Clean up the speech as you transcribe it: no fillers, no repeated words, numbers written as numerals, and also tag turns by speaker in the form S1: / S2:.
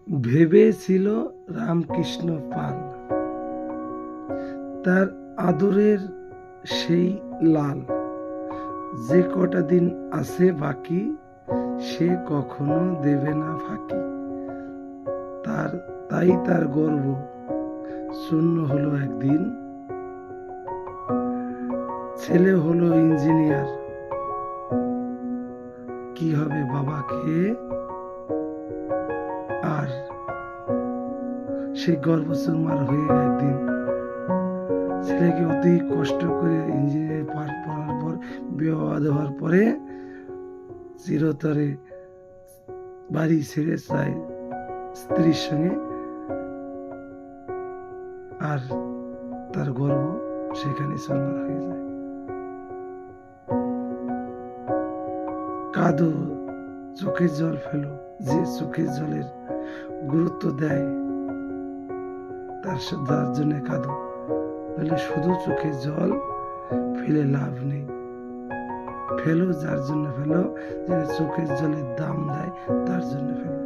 S1: ভেবেছিল রামকৃষ্ণ পাল, তার আদরের সেই লাল যে কটা দিন আছে বাকি, সে কখনো দেবে না ফাঁকি। তাই তার গর্ব শূন্য হলো একদিন, ছেলে হলো ইঞ্জিনিয়ার, কি হবে বাবা খেয়ে। আর সেই গর্ব চুরমার হয়ে একদিন ছেলেকে অতি কষ্ট করে ইঞ্জিনিয়ারিং পাঠ পড়ার পর বিবাহ দেওয়ার পরে চিরতরে বাড়ি ছেড়ে যায় স্ত্রীর সঙ্গে। আর তার গর্ব সেখানে চুরমার হয়ে যায়। কাঁদো, চোখের জল ফেলো, যে চোখের জলের গুরুত্ব দেয় তার জন্য কাঁদো, নাহলে শুধু চোখের জল ফেলে লাভ নেই। ফেলো যার জন্য ফেলো, যে চোখের জলের দাম দেয় তার জন্য ফেলো।